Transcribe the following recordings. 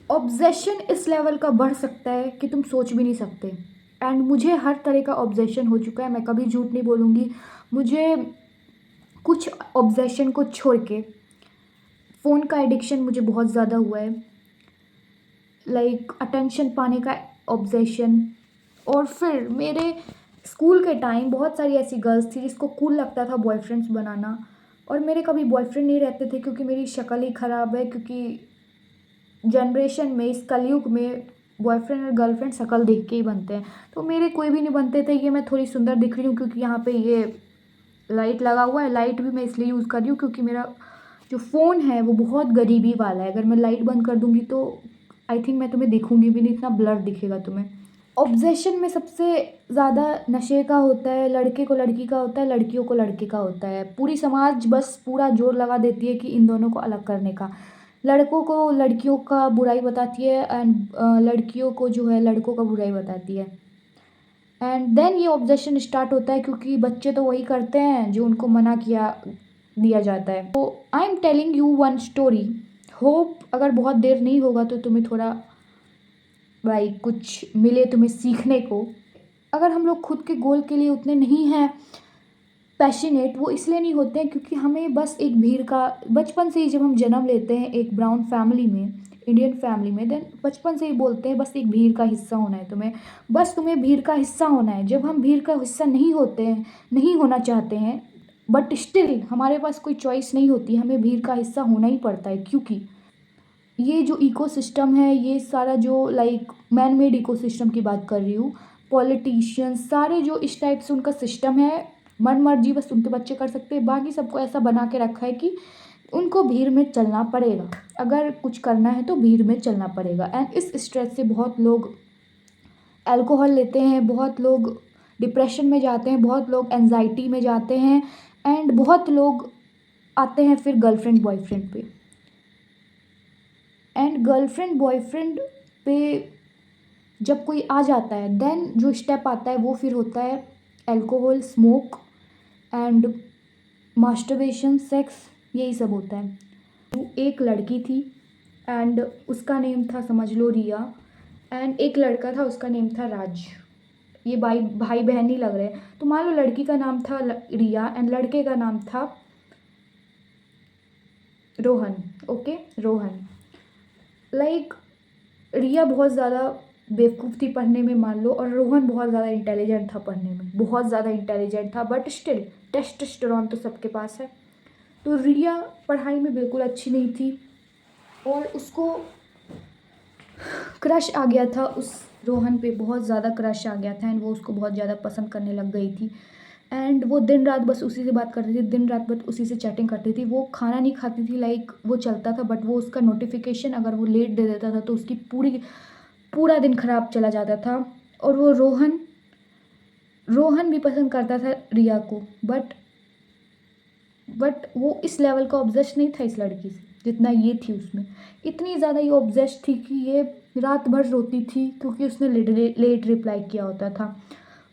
Obsession इस level का बढ़ सकता है कि तुम सोच भी नहीं सकते। एंड मुझे हर तरह का ऑब्सेशन हो चुका है, मैं कभी झूठ नहीं बोलूँगी। मुझे कुछ ऑब्सेशन को छोड़ के फ़ोन का एडिक्शन मुझे बहुत ज़्यादा हुआ है। लाइक अटेंशन पाने का ऑब्सेशन। और फिर मेरे स्कूल के टाइम बहुत सारी ऐसी गर्ल्स थी जिसको कूल लगता था बॉयफ्रेंड्स बनाना, और मेरे कभी बॉयफ्रेंड नहीं रहते थे क्योंकि मेरी शक्ल ही ख़राब है। क्योंकि जनरेशन में, इस कलयुग में, बॉयफ्रेंड और गर्लफ्रेंड शक्ल देख के ही बनते हैं। तो मेरे कोई भी नहीं बनते थे। ये मैं थोड़ी सुंदर दिख रही हूँ क्योंकि यहाँ पे ये लाइट लगा हुआ है। लाइट भी मैं इसलिए यूज़ कर रही हूँ क्योंकि मेरा जो फ़ोन है वो बहुत गरीबी वाला है। अगर मैं लाइट बंद कर दूँगी तो आई थिंक मैं तुम्हें दिखूँगी भी नहीं, इतना ब्लर दिखेगा तुम्हें। ऑब्सेशन में सबसे ज़्यादा नशे का होता है, लड़के को लड़की का होता है, लड़कियों को लड़के का होता है। पूरी समाज बस पूरा जोर लगा देती है कि इन दोनों को अलग करने का। लड़कों को लड़कियों का बुराई बताती है एंड लड़कियों को जो है लड़कों का बुराई बताती है। एंड देन ये ऑब्सेशन स्टार्ट होता है क्योंकि बच्चे तो वही करते हैं जो उनको मना किया दिया जाता है। तो I am telling you one story. Hope अगर बहुत देर नहीं होगा तो तुम्हें थोड़ा भाई कुछ मिले तुम्हें सीखने को। अगर हम लोग खुद के गोल के लिए उतने नहीं हैं पैशनेट, वो इसलिए नहीं होते हैं क्योंकि हमें बस एक भीड़ का, बचपन से ही जब हम जन्म लेते हैं एक ब्राउन फैमिली में, इंडियन फैमिली में, देन बचपन से ही बोलते हैं बस एक भीड़ का हिस्सा होना है तुम्हें, बस तुम्हें भीड़ का हिस्सा होना है। जब हम भीड़ का हिस्सा नहीं होते हैं, नहीं होना चाहते हैं, बट स्टिल हमारे पास कोई चॉइस नहीं होती, हमें भीड़ का हिस्सा होना ही पड़ता है। क्योंकि ये जो इकोसिस्टम है, ये सारा जो लाइक मैन मेड इकोसिस्टम की बात कर रही हूँ, पॉलिटिशियंस सारे जो इस टाइप से उनका सिस्टम है, मन मर्जी बस उनके बच्चे कर सकते हैं। बाकी सबको ऐसा बना के रखा है कि उनको भीड़ में चलना पड़ेगा, अगर कुछ करना है तो भीड़ में चलना पड़ेगा। एंड इस स्ट्रेस से बहुत लोग अल्कोहल लेते हैं, बहुत लोग डिप्रेशन में जाते हैं, बहुत लोग एंजाइटी में जाते हैं, एंड बहुत लोग आते हैं फिर गर्लफ्रेंड बॉयफ्रेंड पे। एंड गर्लफ्रेंड बॉयफ्रेंड पे जब कोई आ जाता है, देन जो स्टेप आता है वो फिर होता है alcohol, smoke and masturbation, sex, यही सब होता है। तो एक लड़की थी एंड उसका नेम था, समझ लो, रिया। एंड एक लड़का था, उसका नेम था राज। ये भाई भाई बहन ही लग रहे हैं। तो मान लो लड़की का नाम था रिया एंड लड़के का नाम था रोहन। ओके, रोहन। लाइक रिया बहुत ज़्यादा बेवकूफ़ थी पढ़ने में मान लो, और रोहन बहुत ज़्यादा इंटेलिजेंट था पढ़ने में, बहुत ज़्यादा इंटेलिजेंट था, बट स्टिल टेस्टोस्टेरोन तो सबके पास है। तो रिया पढ़ाई में बिल्कुल अच्छी नहीं थी और उसको क्रश आ गया था उस रोहन पे, बहुत ज़्यादा क्रश आ गया था एंड वो उसको बहुत ज़्यादा पसंद करने लग गई थी। एंड वो दिन रात बस उसी से बात करती थी, दिन रात बस उसी से चैटिंग करती थी। वो खाना नहीं खाती थी, लाइक वो चलता था बट वो उसका नोटिफिकेशन अगर वो लेट दे देता था तो उसकी पूरा दिन खराब चला जाता था। और वो रोहन रोहन भी पसंद करता था रिया को, बट वो इस लेवल का ऑब्सेस नहीं था इस लड़की से जितना ये थी उसमें। इतनी ज़्यादा ये ऑब्सेस थी कि ये रात भर रोती थी क्योंकि उसने लेट रिप्लाई किया होता था।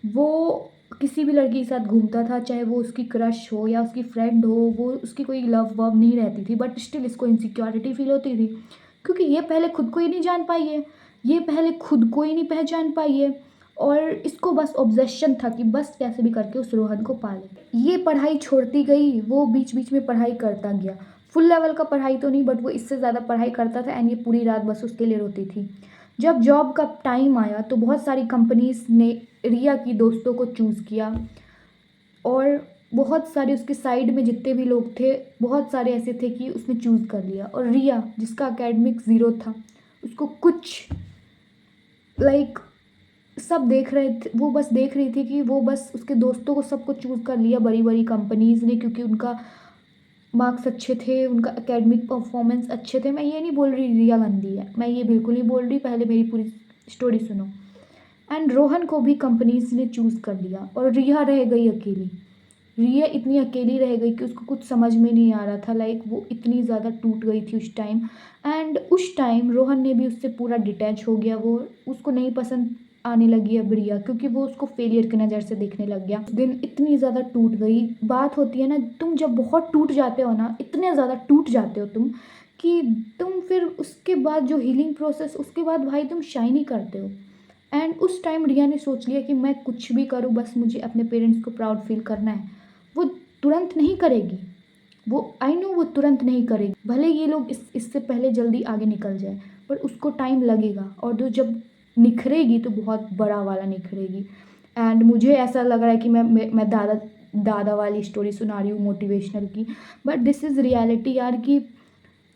वो किसी भी लड़की के साथ घूमता था, चाहे वो उसकी क्रश हो या उसकी फ्रेंड हो, वो उसकी कोई लव वव नहीं रहती थी, बट स्टिल इसको इनसिक्योरिटी फील होती थी क्योंकि ये पहले खुद को ही नहीं जान पाई है, ये पहले खुद को ही नहीं पहचान पाई है, और इसको बस ऑब्सेशन था कि बस कैसे भी करके उस रोहन को पाले। ये पढ़ाई छोड़ती गई, वो बीच बीच में पढ़ाई करता गया, फुल लेवल का पढ़ाई तो नहीं बट वो इससे ज़्यादा पढ़ाई करता था एंड ये पूरी रात बस उसके लिए रोती थी। जब जॉब का टाइम आया तो बहुत सारी कंपनीज ने रिया की दोस्तों को चूज़ किया, और बहुत सारे उसके साइड में जितने भी लोग थे, बहुत सारे ऐसे थे कि उसने चूज़ कर लिया। और रिया जिसका एकेडमिक ज़ीरो था, उसको कुछ लाइक सब देख रहे थे, वो बस देख रही थी कि वो बस उसके दोस्तों को सबको चूज़ कर लिया बड़ी बड़ी कंपनीज़ ने क्योंकि उनका मार्क्स अच्छे थे, उनका एकेडमिक परफॉर्मेंस अच्छे थे। मैं ये नहीं बोल रही रिया गंदी है, मैं ये बिल्कुल नहीं बोल रही, पहले मेरी पूरी स्टोरी सुनो। एंड रोहन को भी कंपनीज ने चूज़ कर लिया और रिया रह गई अकेली। रिया इतनी अकेली रह गई कि उसको कुछ समझ में नहीं आ रहा था, लाइक वो इतनी ज़्यादा टूट गई थी उस टाइम। एंड उस टाइम रोहन ने भी उससे पूरा डिटैच हो गया, वो उसको नहीं पसंद आने लगी अब रिया क्योंकि वो उसको फेलियर की नज़र से देखने लग गया। उस दिन इतनी ज़्यादा टूट गई। बात होती है ना, तुम जब बहुत टूट जाते हो ना, इतने ज़्यादा टूट जाते हो तुम कि तुम फिर उसके बाद जो हीलिंग प्रोसेस, उसके बाद भाई तुम शाइन ही करते हो। एंड उस टाइम रिया ने सोच लिया कि मैं कुछ भी करूँ, बस मुझे अपने पेरेंट्स को प्राउड फील करना है। वो तुरंत नहीं करेगी, वो आई नो वो तुरंत नहीं करेगी, भले ये लोग इससे पहले जल्दी आगे निकल जाए, पर उसको टाइम लगेगा, और जो जब निखरेगी तो बहुत बड़ा वाला निखरेगी। एंड मुझे ऐसा लग रहा है कि मैं दादा दादा वाली स्टोरी सुना रही हूँ मोटिवेशनल की, बट दिस इज़ रियलिटी यार, कि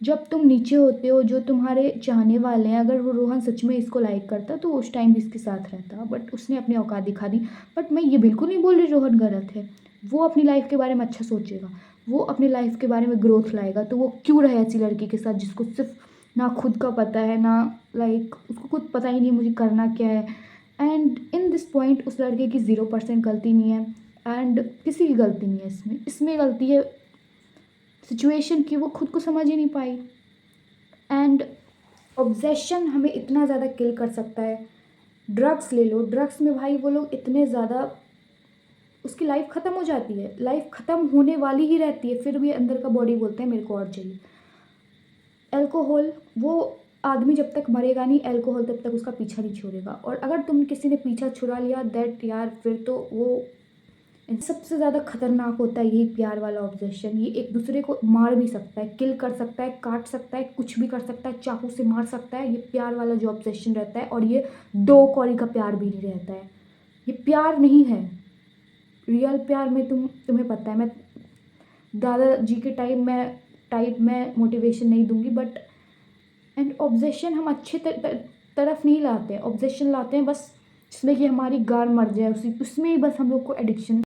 जब तुम नीचे होते हो, जो तुम्हारे चाहने वाले हैं, अगर वो रोहन सच में इसको लाइक करता तो उस टाइम भी इसके साथ रहता, बट उसने अपनी औकात दिखा दी। बट मैं ये बिल्कुल नहीं बोल रही रोहन गलत है, वो अपनी लाइफ के बारे में अच्छा सोचेगा, वो अपनी लाइफ के बारे में ग्रोथ लाएगा, तो वो क्यों रहे ऐसी लड़की के साथ जिसको सिर्फ ना खुद का पता है, ना लाइक उसको खुद पता ही नहीं मुझे करना क्या है। एंड इन दिस पॉइंट उस लड़के की 0% गलती नहीं है, एंड किसी की गलती नहीं है इसमें, इसमें गलती है सिचुएशन की, वो खुद को समझ ही नहीं पाई। एंड ऑब्सेशन हमें इतना ज़्यादा किल कर सकता है। ड्रग्स ले लो, ड्रग्स में भाई वो लोग इतने ज़्यादा, उसकी लाइफ ख़त्म हो जाती है, लाइफ ख़त्म होने वाली ही रहती है, फिर भी अंदर का बॉडी बोलता है मेरे को और चाहिए। अल्कोहल, वो आदमी जब तक मरेगा नहीं, अल्कोहल तब तक उसका पीछा नहीं छोड़ेगा, और अगर तुम किसी ने पीछा छुड़ा लिया दैट यार, फिर तो वो सबसे ज़्यादा खतरनाक होता है यही प्यार वाला ऑब्सेशन। ये एक दूसरे को मार भी सकता है, किल कर सकता है, काट सकता है, कुछ भी कर सकता है, चाकू से मार सकता है। ये प्यार वाला जो ऑब्सेशन रहता है, और ये दो कौड़ी का प्यार भी नहीं रहता है, ये प्यार नहीं है। रियल प्यार में तुम्हें पता है, मैं दादाजी के टाइप में मोटिवेशन नहीं दूंगी, बट एंड ऑब्सेशन हम अच्छे तरफ नहीं लाते हैं, ऑब्सेशन लाते हैं बस जिसमें कि हमारी गार मर जाए, उसी उसमें ही बस हम लोग को एडिक्शन